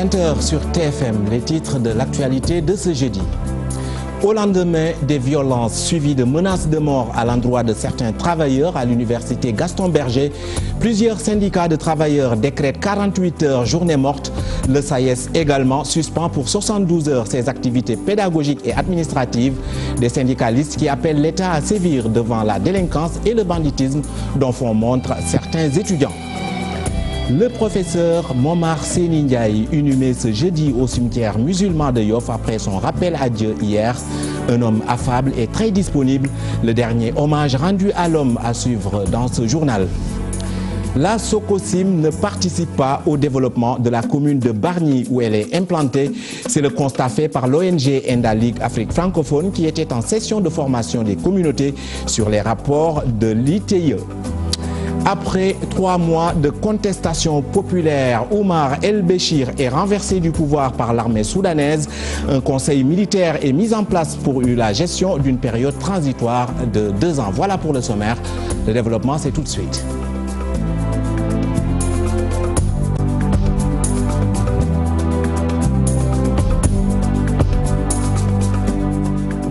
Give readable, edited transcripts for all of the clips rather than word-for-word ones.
20h sur TFM, les titres de l'actualité de ce jeudi. Au lendemain des violences suivies de menaces de mort à l'endroit de certains travailleurs à l'université Gaston Berger, plusieurs syndicats de travailleurs décrètent 48 heures journée morte. Le SAES également suspend pour 72 heures ses activités pédagogiques et administratives. Des syndicalistes qui appellent l'État à sévir devant la délinquance et le banditisme dont font montre certains étudiants. Le professeur Momar Seni Ndiaye, inhumé ce jeudi au cimetière musulman de Yoff après son rappel à Dieu hier. Un homme affable et très disponible. Le dernier hommage rendu à l'homme à suivre dans ce journal. La Sococim ne participe pas au développement de la commune de Bargny où elle est implantée. C'est le constat fait par l'ONG Enda League Afrique francophone qui était en session de formation des communautés sur les rapports de l'ITIE. Après 3 mois de contestation populaire, Oumar El-Béchir est renversé du pouvoir par l'armée soudanaise. Un conseil militaire est mis en place pour la gestion d'une période transitoire de 2 ans. Voilà pour le sommaire. Le développement, c'est tout de suite.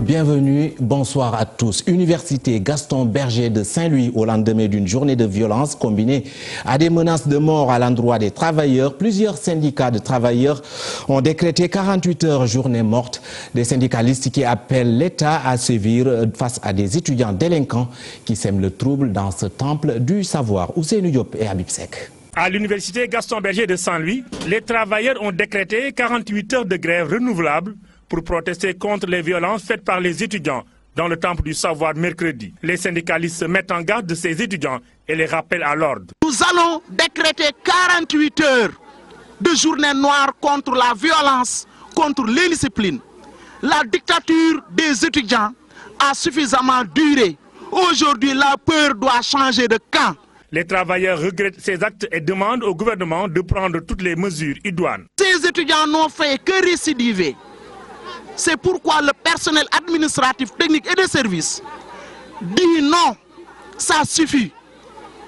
Bienvenue, bonsoir à tous. Université Gaston Berger de Saint-Louis au lendemain d'une journée de violence combinée à des menaces de mort à l'endroit des travailleurs. Plusieurs syndicats de travailleurs ont décrété 48 heures journée morte. Des syndicalistes qui appellent l'État à sévir face à des étudiants délinquants qui sèment le trouble dans ce temple du savoir. Ousseynou Diop et Habib Seck. À l'université Gaston Berger de Saint-Louis, les travailleurs ont décrété 48 heures de grève renouvelable pour protester contre les violences faites par les étudiants dans le temple du savoir mercredi. Les syndicalistes se mettent en garde de ces étudiants et les rappellent à l'ordre. Nous allons décréter 48 heures de journée noire contre la violence, contre l'indiscipline. La dictature des étudiants a suffisamment duré. Aujourd'hui, la peur doit changer de camp. Les travailleurs regrettent ces actes et demandent au gouvernement de prendre toutes les mesures idoines. Ces étudiants n'ont fait que récidiver. C'est pourquoi le personnel administratif, technique et de service dit non, ça suffit.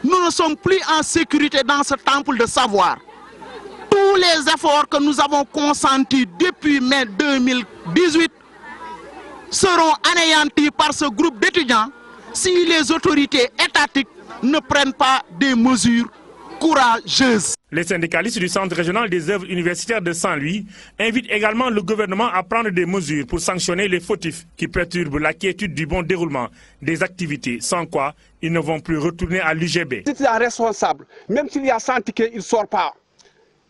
Nous ne sommes plus en sécurité dans ce temple de savoir. Tous les efforts que nous avons consentis depuis mai 2018 seront anéantis par ce groupe d'étudiants si les autorités étatiques ne prennent pas des mesures courageuses. Les syndicalistes du Centre régional des œuvres universitaires de Saint-Louis invitent également le gouvernement à prendre des mesures pour sanctionner les fautifs qui perturbent la quiétude du bon déroulement des activités, sans quoi ils ne vont plus retourner à l'UGB. C'est un responsable, même s'il y a 100 tickets, il ne sort pas.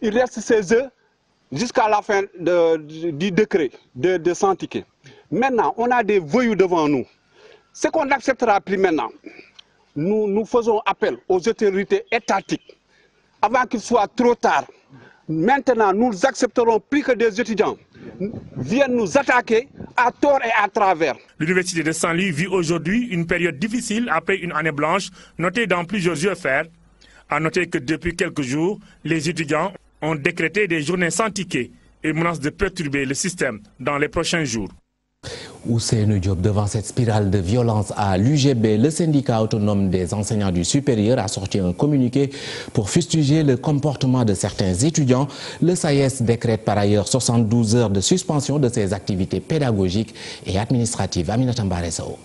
Il reste ses œufs jusqu'à la fin du décret de 100 tickets. Maintenant, on a des voyous devant nous. Ce qu'on n'acceptera plus maintenant, nous faisons appel aux autorités étatiques avant qu'il soit trop tard. Maintenant, nous accepterons plus que des étudiants viennent nous attaquer à tort et à travers. L'université de Saint-Louis vit aujourd'hui une période difficile après une année blanche notée dans plusieurs UFR. À noter que depuis quelques jours, les étudiants ont décrété des journées sans tickets et menacent de perturber le système dans les prochains jours. Ousseynou Diop, devant cette spirale de violence à l'UGB, le syndicat autonome des enseignants du supérieur a sorti un communiqué pour fustiger le comportement de certains étudiants. Le SAES décrète par ailleurs 72 heures de suspension de ses activités pédagogiques et administratives. Aminata Mbaresow.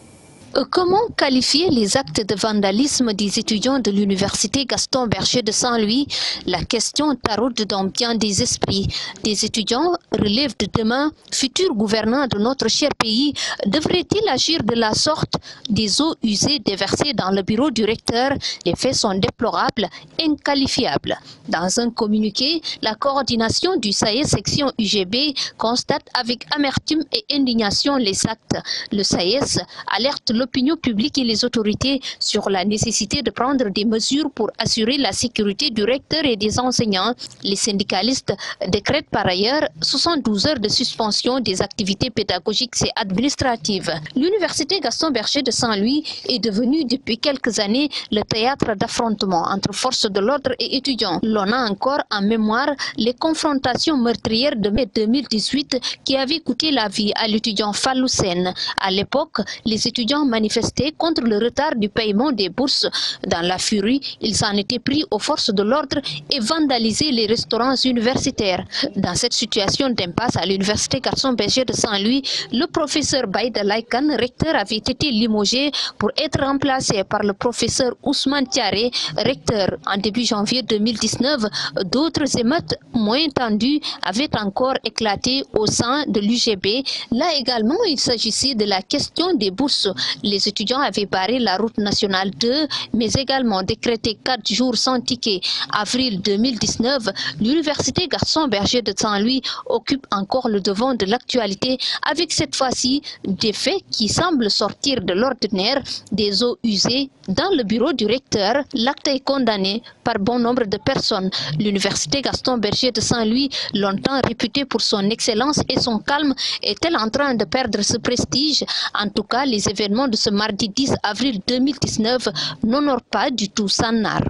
Comment qualifier les actes de vandalisme des étudiants de l'université Gaston Berger de Saint-Louis? La question taraude dans bien des esprits. Des étudiants relèvent de demain, futurs gouvernants de notre cher pays. Devraient-ils agir de la sorte? Des eaux usées déversées dans le bureau du recteur, les faits sont déplorables, inqualifiables. Dans un communiqué, la coordination du SAES section UGB constate avec amertume et indignation les actes. Le SAES alerte l'opinion publique et les autorités sur la nécessité de prendre des mesures pour assurer la sécurité du recteur et des enseignants. Les syndicalistes décrètent par ailleurs 72 heures de suspension des activités pédagogiques et administratives. L'université Gaston Berger de Saint-Louis est devenue depuis quelques années le théâtre d'affrontement entre forces de l'ordre et étudiants. L'on a encore en mémoire les confrontations meurtrières de mai 2018 qui avaient coûté la vie à l'étudiant Fallou Sène. À l'époque, les étudiants manifesté contre le retard du paiement des bourses. Dans la furie, ils s'en étaient pris aux forces de l'ordre et vandalisé les restaurants universitaires. Dans cette situation d'impasse à l'université Gaston Berger de Saint-Louis, le professeur Baïda Laikan, recteur, avait été limogé pour être remplacé par le professeur Ousmane Tiaré, recteur. En début janvier 2019, d'autres émeutes moins tendues avaient encore éclaté au sein de l'UGB. Là également, il s'agissait de la question des bourses. Les étudiants avaient barré la route nationale 2, mais également décrété 4 jours sans ticket. Avril 2019, l'université Gaston Berger de Saint-Louis occupe encore le devant de l'actualité avec cette fois-ci des faits qui semblent sortir de l'ordinaire, des eaux usées dans le bureau du recteur. L'acte est condamné par bon nombre de personnes. L'université Gaston Berger de Saint-Louis, longtemps réputée pour son excellence et son calme, est-elle en train de perdre ce prestige? En tout cas, les événements de ce mardi 10 avril 2019 n'honorent pas du tout Sanar.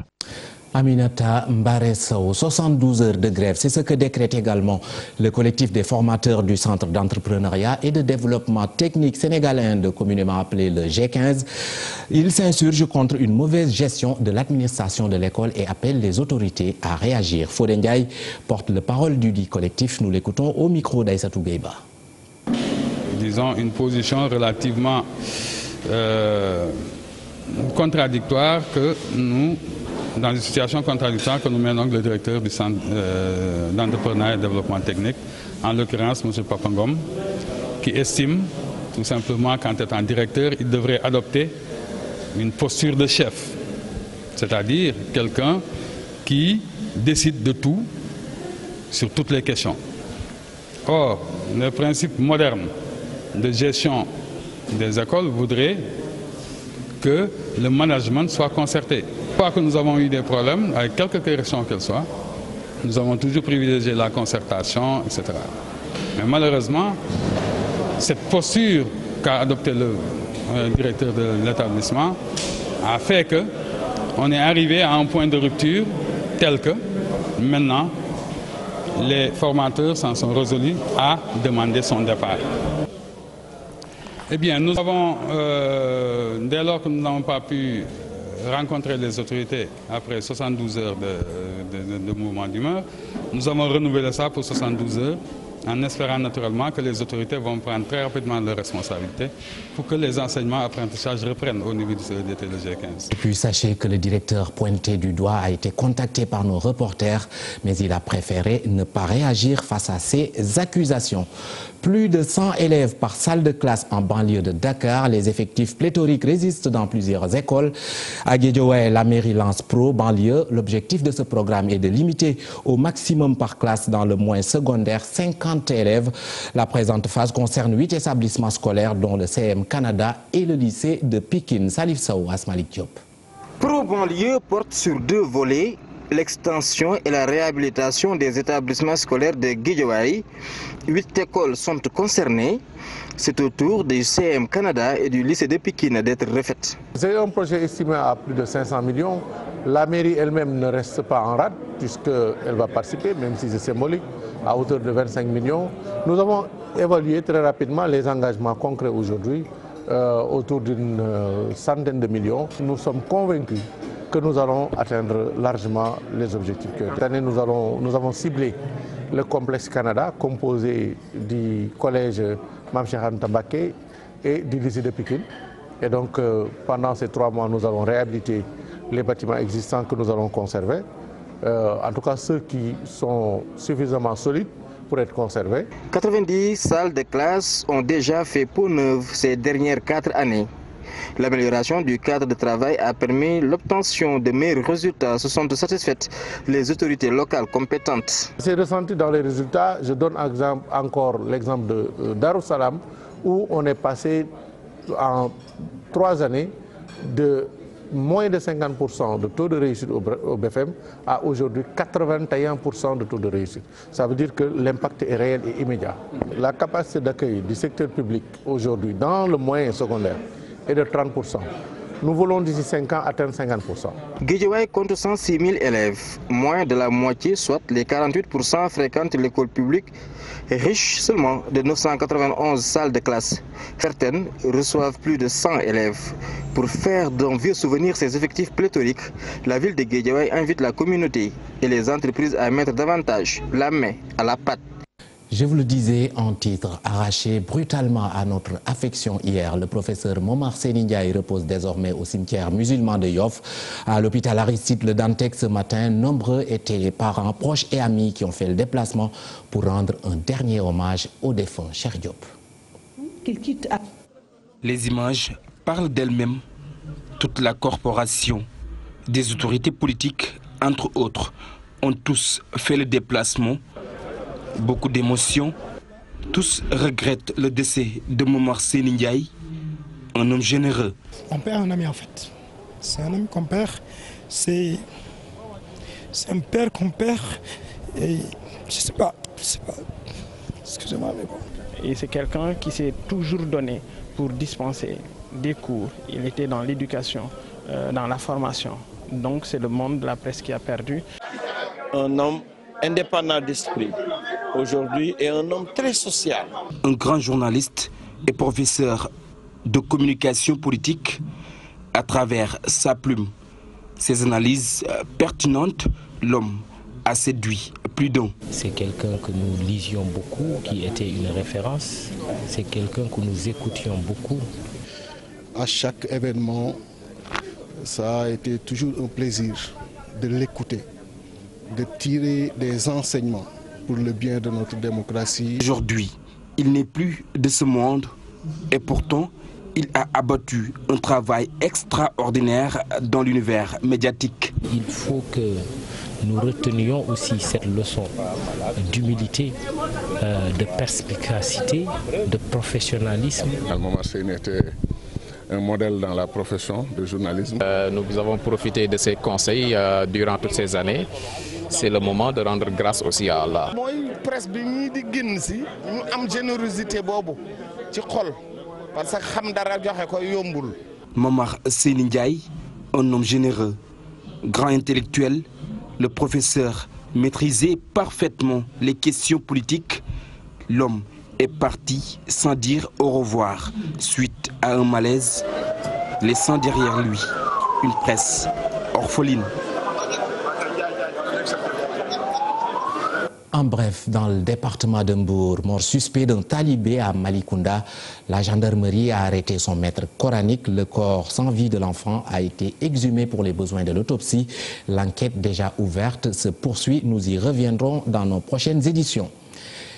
Aminata Mbaresso, 72 heures de grève, c'est ce que décrète également le collectif des formateurs du Centre d'entrepreneuriat et de développement technique sénégalais, communément appelé le G15. Il s'insurge contre une mauvaise gestion de l'administration de l'école et appelle les autorités à réagir. Fodé Ndiaye porte le parole du dit collectif. Nous l'écoutons au micro d'Aïssatou Gueiba. Disons une position relativement contradictoire que nous... Dans une situation contradictoire que nous met donc le directeur du Centre d'entrepreneuriat et de développement technique, en l'occurrence M. Papangom, qui estime tout simplement qu'en étant directeur, il devrait adopter une posture de chef, c'est-à-dire quelqu'un qui décide de tout sur toutes les questions. Or, le principe moderne de gestion des écoles voudrait que le management soit concerté. Pas que nous avons eu des problèmes, avec quelque correction qu'elle soit, nous avons toujours privilégié la concertation, etc. Mais malheureusement, cette posture qu'a adoptée le directeur de l'établissement a fait qu'on est arrivé à un point de rupture tel que maintenant les formateurs s'en sont résolus à demander son départ. Eh bien, nous avons, dès lors que nous n'avons pas pu rencontrer les autorités après 72 heures de mouvement d'humeur, nous avons renouvelé ça pour 72 heures en espérant naturellement que les autorités vont prendre très rapidement leurs responsabilités pour que les enseignements apprentissages reprennent au niveau du CEDT le G15. Et puis sachez que le directeur pointé du doigt a été contacté par nos reporters, mais il a préféré ne pas réagir face à ces accusations. Plus de 100 élèves par salle de classe en banlieue de Dakar. Les effectifs pléthoriques résistent dans plusieurs écoles. À Guédiawaye, la mairie lance Pro banlieue. L'objectif de ce programme est de limiter au maximum par classe dans le moyen secondaire 50 élèves. La présente phase concerne 8 établissements scolaires dont le CM Canada et le lycée de Pikine. Salif Sow, Asmalik Diop. Pro banlieue porte sur 2 volets. L'extension et la réhabilitation des établissements scolaires de Guédiawaye. 8 écoles sont concernées. C'est au tour du CM Canada et du lycée de Pikine d'être refaites. C'est un projet estimé à plus de 500 millions. La mairie elle-même ne reste pas en rade puisqu'elle va participer, même si c'est symbolique, à hauteur de 25 millions. Nous avons évalué très rapidement les engagements concrets aujourd'hui autour d'une centaine de millions. Nous sommes convaincus que nous allons atteindre largement les objectifs. Cette année, nous avons ciblé le complexe Canada, composé du collège Mame Cheikh Anta Mbacké et du lycée de Pikine. Et donc, pendant ces 3 mois, nous allons réhabiliter les bâtiments existants que nous allons conserver. En tout cas, ceux qui sont suffisamment solides pour être conservés. 90 salles de classe ont déjà fait peau neuve ces dernières 4 années. L'amélioration du cadre de travail a permis l'obtention de meilleurs résultats. Ce sont satisfaites les autorités locales compétentes. C'est ressenti dans les résultats. Je donne encore l'exemple de Darussalam où on est passé en 3 années de moins de 50% de taux de réussite au BFM à aujourd'hui 81% de taux de réussite. Ça veut dire que l'impact est réel et immédiat. La capacité d'accueil du secteur public aujourd'hui dans le moyen secondaire est de 30%. Nous voulons d'ici 5 ans atteindre 50%. Guédiawaye compte 106 000 élèves. Moins de la moitié, soit les 48%, fréquentent l'école publique, riche seulement de 991 salles de classe. Certaines reçoivent plus de 100 élèves. Pour faire d'un vieux souvenir ces effectifs pléthoriques, la ville de Guédiawaye invite la communauté et les entreprises à mettre davantage la main à la pâte. Je vous le disais en titre, arraché brutalement à notre affection hier, le professeur Momar Seni Ndiaye repose désormais au cimetière musulman de Yoff. À l'hôpital Aristide Le Dantec ce matin, nombreux étaient les parents, proches et amis qui ont fait le déplacement pour rendre un dernier hommage au défunt Cheikh Diop. Les images parlent d'elles-mêmes. Toute la corporation, des autorités politiques, entre autres, ont tous fait le déplacement. Beaucoup d'émotions. Tous regrettent le décès de Momar Seni Ndiaye, un homme généreux. On perd un ami en fait. C'est un ami qu'on perd. C'est un père qu'on perd. Et je sais pas. Excusez-moi, mais bon. Et c'est quelqu'un qui s'est toujours donné pour dispenser des cours. Il était dans l'éducation, dans la formation. Donc c'est le monde de la presse qui a perdu. Un homme indépendant d'esprit aujourd'hui et un homme très social. Un grand journaliste et professeur de communication politique. À travers sa plume, ses analyses pertinentes, l'homme a séduit plus d'un. C'est quelqu'un que nous lisions beaucoup, qui était une référence. C'est quelqu'un que nous écoutions beaucoup. À chaque événement, ça a été toujours un plaisir de l'écouter, de tirer des enseignements pour le bien de notre démocratie. Aujourd'hui, il n'est plus de ce monde et pourtant, il a abattu un travail extraordinaire dans l'univers médiatique. Il faut que nous retenions aussi cette leçon d'humilité, de perspicacité, de professionnalisme. Momar Seni était un modèle dans la profession de journalisme. Nous avons profité de ses conseils durant toutes ces années. C'est le moment de rendre grâce aussi à Allah. Presse bi ñi di génn si ñu am générosité boobu ci xol parce que xam dara joxe ko yombul. Momar Seni Ndiaye, un homme généreux, grand intellectuel, le professeur maîtrisait parfaitement les questions politiques. L'homme est parti sans dire au revoir suite à un malaise, laissant derrière lui une presse orpheline. En bref, dans le département de Mbour, mort suspect d'un talibé à Malicounda, la gendarmerie a arrêté son maître coranique. Le corps sans vie de l'enfant a été exhumé pour les besoins de l'autopsie. L'enquête déjà ouverte se poursuit. Nous y reviendrons dans nos prochaines éditions.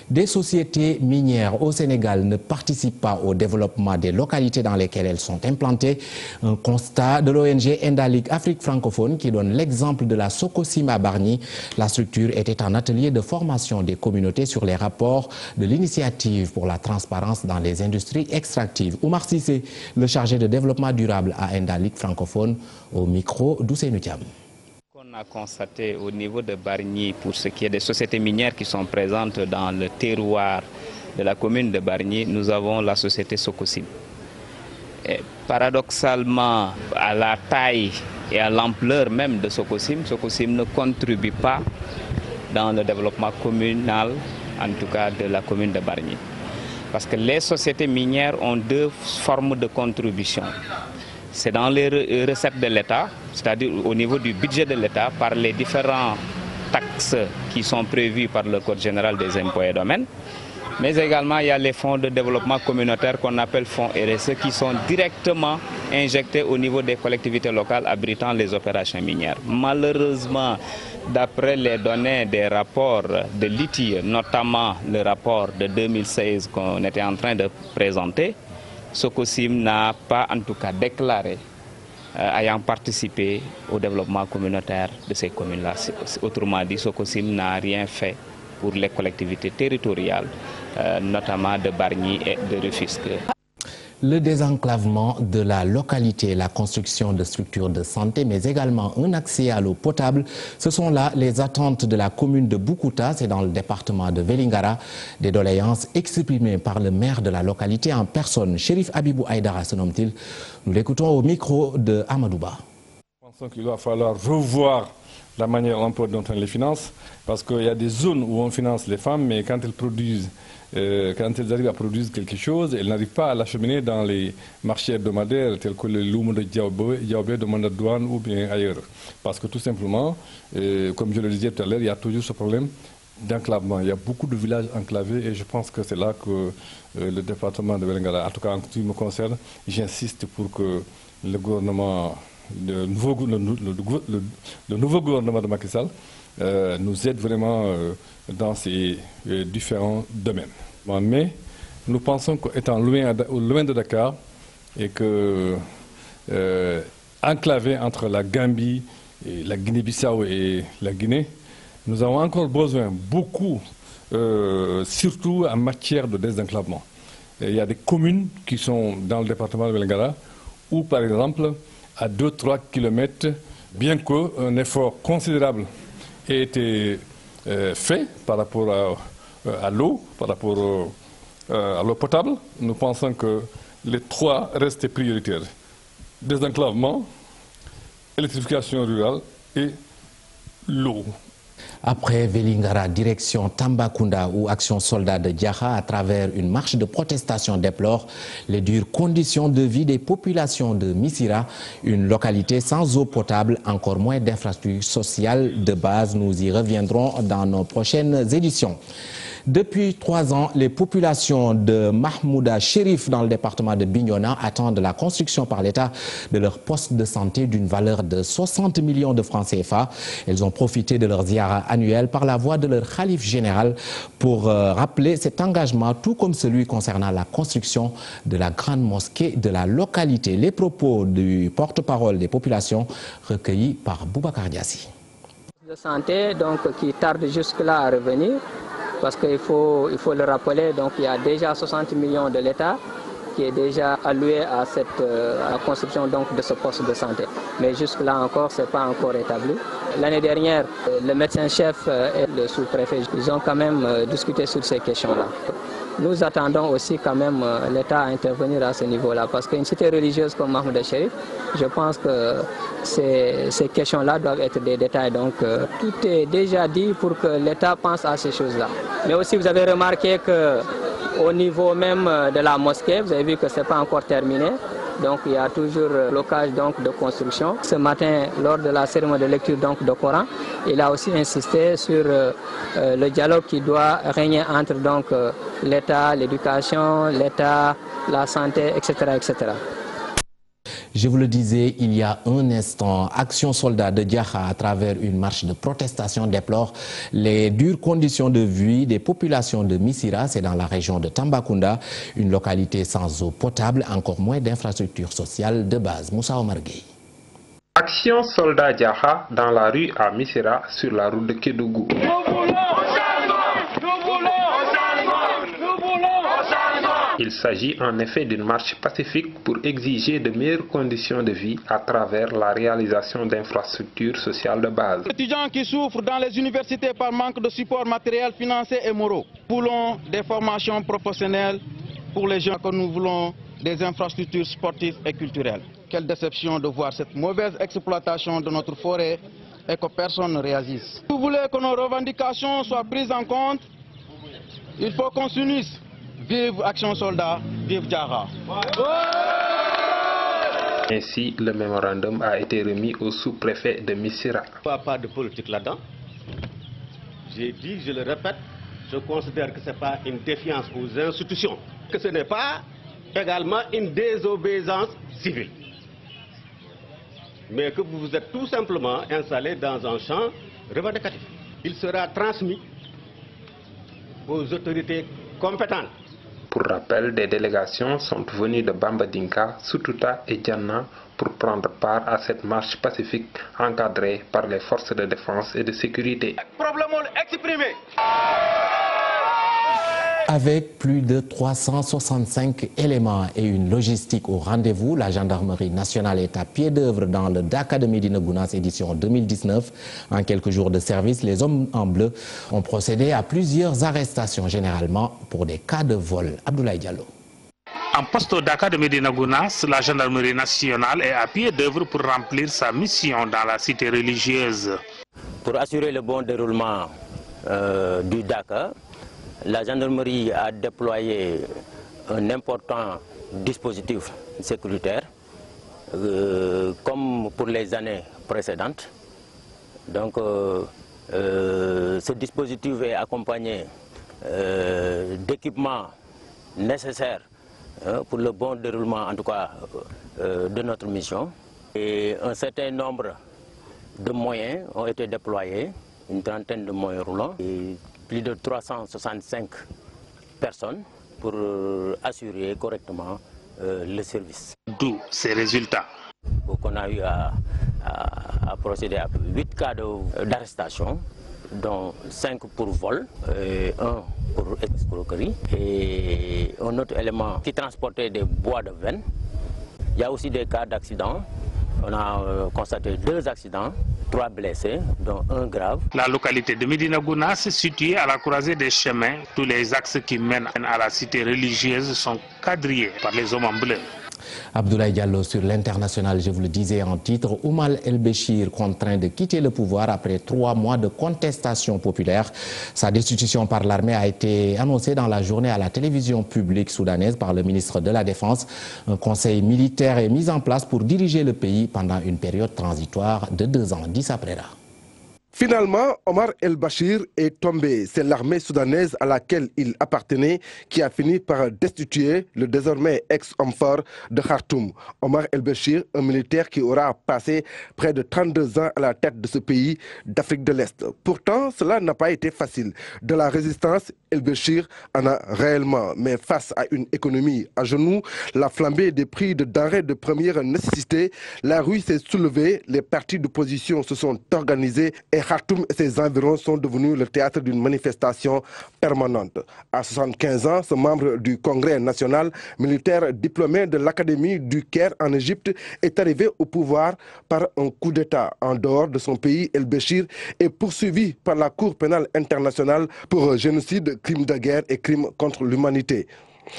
Des sociétés minières au Sénégal ne participent pas au développement des localités dans lesquelles elles sont implantées. Un constat de l'ONG Endalic Afrique francophone qui donne l'exemple de la Sococim à Bargny. La structure était un atelier de formation des communautés sur les rapports de l'initiative pour la transparence dans les industries extractives. Oumar Sissé, le chargé de développement durable à Endalic francophone, au micro d'Ousseynou Thiam. On a constaté au niveau de Bargny, pour ce qui est des sociétés minières qui sont présentes dans le terroir de la commune de Bargny, nous avons la société Sococim. Et paradoxalement, à la taille et à l'ampleur même de Sococim, Sococim ne contribue pas dans le développement communal, en tout cas de la commune de Bargny. Parce que les sociétés minières ont deux formes de contribution. C'est dans les recettes de l'État, c'est-à-dire au niveau du budget de l'État, par les différentes taxes qui sont prévues par le Code général des impôts et domaines. Mais également, il y a les fonds de développement communautaire qu'on appelle fonds RSE qui sont directement injectés au niveau des collectivités locales abritant les opérations minières. Malheureusement, d'après les données des rapports de l'ITIE, notamment le rapport de 2016 qu'on était en train de présenter, Sococim n'a pas en tout cas déclaré ayant participé au développement communautaire de ces communes-là. Autrement dit, Sococim n'a rien fait pour les collectivités territoriales, notamment de Bargny et de Rufisque. Le désenclavement de la localité, la construction de structures de santé, mais également un accès à l'eau potable, ce sont là les attentes de la commune de Boukuta, c'est dans le département de Vélingara, des doléances exprimées par le maire de la localité en personne. Chérif Abibou Aïdara se nomme-t-il. Nous l'écoutons au micro de Amadouba. Je pense qu'il va falloir revoir la manière dont on les finance, parce qu'il y a des zones où on finance les femmes, mais quand elles produisent, quand elles arrivent à produire quelque chose, elles n'arrivent pas à l'acheminer dans les marchés hebdomadaires tels que le Loum de Diaobé, de Mandadouane ou bien ailleurs. Parce que tout simplement, comme je le disais tout à l'heure, il y a toujours ce problème d'enclavement. Il y a beaucoup de villages enclavés et je pense que c'est là que le département de Vélingara, en tout cas en ce qui me concerne, j'insiste pour que le gouvernement, le nouveau gouvernement de Macky Sall nous aide vraiment dans ces différents domaines. Mais nous pensons qu'étant loin de Dakar et que enclavé entre la Gambie, et la Guinée-Bissau et la Guinée, nous avons encore besoin beaucoup, surtout en matière de désenclavement. Il y a des communes qui sont dans le département de Vélingara où, par exemple, à 2-3 km, bien qu'un effort considérable ait été fait par rapport à l'eau, par rapport à l'eau potable, nous pensons que les trois restent prioritaires. Désenclavement, électrification rurale et l'eau. Après Vélingara, direction Tambacounda où Action Soldat de Diakha, à travers une marche de protestation, déplore les dures conditions de vie des populations de Missira, une localité sans eau potable, encore moins d'infrastructures sociales de base. Nous y reviendrons dans nos prochaines éditions. Depuis 3 ans, les populations de Mahmouda Chérif dans le département de Bignona attendent la construction par l'État de leur poste de santé d'une valeur de 60 millions de francs CFA. Elles ont profité de leur ziara annuel par la voix de leur khalife général pour rappeler cet engagement, tout comme celui concernant la construction de la grande mosquée de la localité. Les propos du porte-parole des populations recueillis par Boubacar Diassi. De santé donc, qui tarde jusque-là à revenir. Parce qu'il faut le rappeler, donc il y a déjà 60 millions de l'État qui est déjà alloué à la construction donc, de ce poste de santé. Mais jusque-là encore, ce n'est pas encore établi. L'année dernière, le médecin-chef et le sous-préfet, ils ont quand même discuté sur ces questions-là. Nous attendons aussi quand même l'État à intervenir à ce niveau-là, parce qu'une cité religieuse comme Mahmouda Chérif, je pense que ces questions-là doivent être des détails. Donc tout est déjà dit pour que l'État pense à ces choses-là. Mais aussi vous avez remarqué qu'au niveau même de la mosquée, vous avez vu que ce n'est pas encore terminé. Donc il y a toujours blocage donc, de construction. Ce matin, lors de la cérémonie de lecture donc, de Coran, il a aussi insisté sur le dialogue qui doit régner entre l'État, l'éducation, l'État, la santé, etc., etc. Je vous le disais il y a un instant, Action Soldat de Diakha, à travers une marche de protestation, déplore les dures conditions de vie des populations de Missira, c'est dans la région de Tambacounda, une localité sans eau potable, encore moins d'infrastructures sociales de base. Moussa Omar Gueye. Action Soldat Diakha dans la rue à Missira, sur la route de Kédougou. Il s'agit en effet d'une marche pacifique pour exiger de meilleures conditions de vie à travers la réalisation d'infrastructures sociales de base. Les étudiants qui souffrent dans les universités par manque de support matériel, financier et moraux. Nous voulons des formations professionnelles pour les jeunes, que nous voulons des infrastructures sportives et culturelles. Quelle déception de voir cette mauvaise exploitation de notre forêt et que personne ne réagisse. Si vous voulez que nos revendications soient prises en compte, il faut qu'on s'unisse. Vive Action Soldat, vive Diakha. Ainsi, le mémorandum a été remis au sous-préfet de Missira. Il n'y a pas de politique là-dedans. J'ai dit, je le répète, je considère que ce n'est pas une défiance aux institutions, que ce n'est pas également une désobéissance civile. Mais que vous vous êtes tout simplement installé dans un champ revendicatif. Il sera transmis aux autorités compétentes. Pour rappel, des délégations sont venues de Bambadinka, Sututa et Diana pour prendre part à cette marche pacifique encadrée par les forces de défense et de sécurité. Problème exprimé. Avec plus de 365 éléments et une logistique au rendez-vous, la gendarmerie nationale est à pied d'œuvre dans le Dakar de Médina Gounass édition 2019. En quelques jours de service, les hommes en bleu ont procédé à plusieurs arrestations, généralement pour des cas de vol. Abdoulaye Diallo. En poste au Dakar de Médina Gounass, la gendarmerie nationale est à pied d'œuvre pour remplir sa mission dans la cité religieuse. Pour assurer le bon déroulement du Dakar, la gendarmerie a déployé un important dispositif sécuritaire, comme pour les années précédentes. Donc, ce dispositif est accompagné d'équipements nécessaires pour le bon déroulement, en tout cas, de notre mission. Et un certain nombre de moyens ont été déployés, une trentaine de moyens roulants, et plus de 365 personnes pour assurer correctement le service. D'où ces résultats. Donc on a eu à procéder à 8 cas d'arrestation, dont 5 pour vol, et 1 pour escroquerie, et un autre élément qui transportait des bois de veine. Il y a aussi des cas d'accident. On a constaté 2 accidents, 3 blessés, dont 1 grave. La localité de Médina Gounass, située à la croisée des chemins, tous les axes qui mènent à la cité religieuse sont quadrillés par les hommes en bleu. Abdoulaye Diallo sur l'international, je vous le disais en titre, Omar El-Béchir contraint de quitter le pouvoir après 3 mois de contestation populaire. Sa destitution par l'armée a été annoncée dans la journée à la télévision publique soudanaise par le ministre de la Défense. Un conseil militaire est mis en place pour diriger le pays pendant une période transitoire de 2 ans. 10 après là. Finalement, Omar El-Béchir est tombé. C'est l'armée soudanaise à laquelle il appartenait qui a fini par destituer le désormais ex-homme fort de Khartoum. Omar El-Béchir, un militaire qui aura passé près de 32 ans à la tête de ce pays d'Afrique de l'Est. Pourtant, cela n'a pas été facile. De la résistance, El-Béchir en a réellement. Mais face à une économie à genoux, la flambée des prix de denrées de première nécessité, la rue s'est soulevée, les partis d'opposition se sont organisés et Khartoum et ses environs sont devenus le théâtre d'une manifestation permanente. À 75 ans, ce membre du Congrès national militaire diplômé de l'Académie du Caire en Égypte est arrivé au pouvoir par un coup d'État. En dehors de son pays, El-Béchir est poursuivi par la Cour pénale internationale pour génocide, crimes de guerre et crimes contre l'humanité.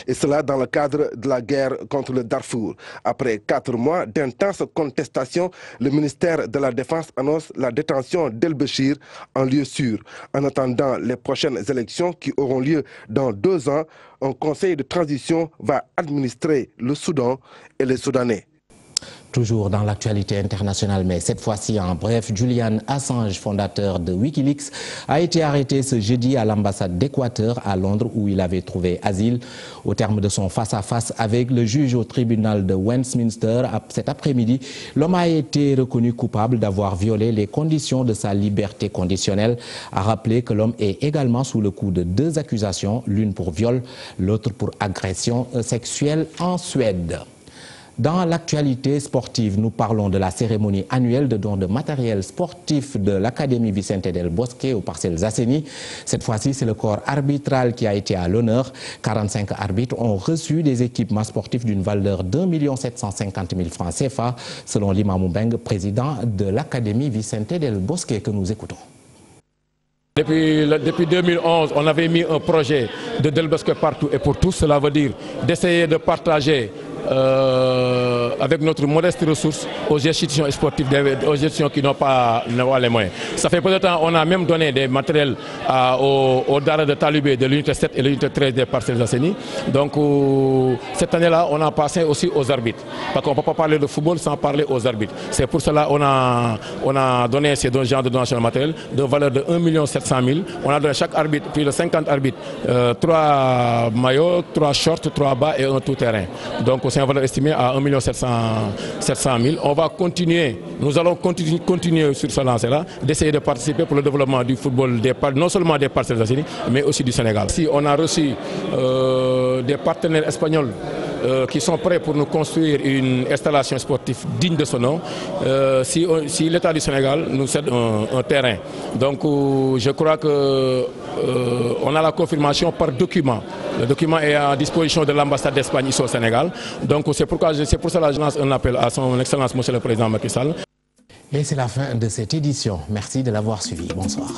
Et cela dans le cadre de la guerre contre le Darfour. Après 4 mois d'intenses contestations, le ministère de la Défense annonce la détention d'El-Béchir en lieu sûr. En attendant les prochaines élections qui auront lieu dans 2 ans, un conseil de transition va administrer le Soudan et les Soudanais. Toujours dans l'actualité internationale, mais cette fois-ci en bref, Julian Assange, fondateur de Wikileaks, a été arrêté ce jeudi à l'ambassade d'Équateur à Londres où il avait trouvé asile. Au terme de son face-à-face avec le juge au tribunal de Westminster cet après-midi, l'homme a été reconnu coupable d'avoir violé les conditions de sa liberté conditionnelle. A rappelé que l'homme est également sous le coup de 2 accusations, l'une pour viol, l'autre pour agression sexuelle en Suède. Dans l'actualité sportive, nous parlons de la cérémonie annuelle de don de matériel sportif de l'Académie Vicente del Bosque aux Parcelles Assainies. Cette fois-ci, c'est le corps arbitral qui a été à l'honneur. 45 arbitres ont reçu des équipements sportifs d'une valeur d'1 750 000 francs CFA, selon l'imam Mbeng, président de l'Académie Vicente del Bosque, que nous écoutons. Depuis 2011, on avait mis un projet de Del Bosque partout et pour tous. Cela veut dire d'essayer de partager avec notre modeste ressource aux institutions sportives, aux institutions qui n'ont pas les moyens. Ça fait peu de temps, on a même donné des matériels aux Dara de Talibé de l'unité 7 et l'unité 13 des Parcelles Assainies. Donc cette année-là, on a passé aussi aux arbitres. Parce qu'on ne peut pas parler de football sans parler aux arbitres. C'est pour cela qu'on a donné ces deux genres de donations de matériel de valeur de 1 700 000. On a donné à chaque arbitre, plus de 50 arbitres, 3 maillots, 3 shorts, 3 bas et un tout-terrain. Donc c'est un valeur estimé à 1 700 000. On va continuer, nous allons continuer sur ce lancer-là, d'essayer de participer pour le développement du football, non seulement des Parcelles Assainies, mais aussi du Sénégal. Si on a reçu des partenaires espagnols qui sont prêts pour nous construire une installation sportive digne de ce nom, si l'État du Sénégal nous cède un terrain. Donc je crois que on a la confirmation par document. Le document est à disposition de l'ambassade d'Espagne ici au Sénégal. Donc c'est pour cela que je lance un appel à son Excellence Monsieur le Président Macky Sall. Et c'est la fin de cette édition. Merci de l'avoir suivi. Bonsoir.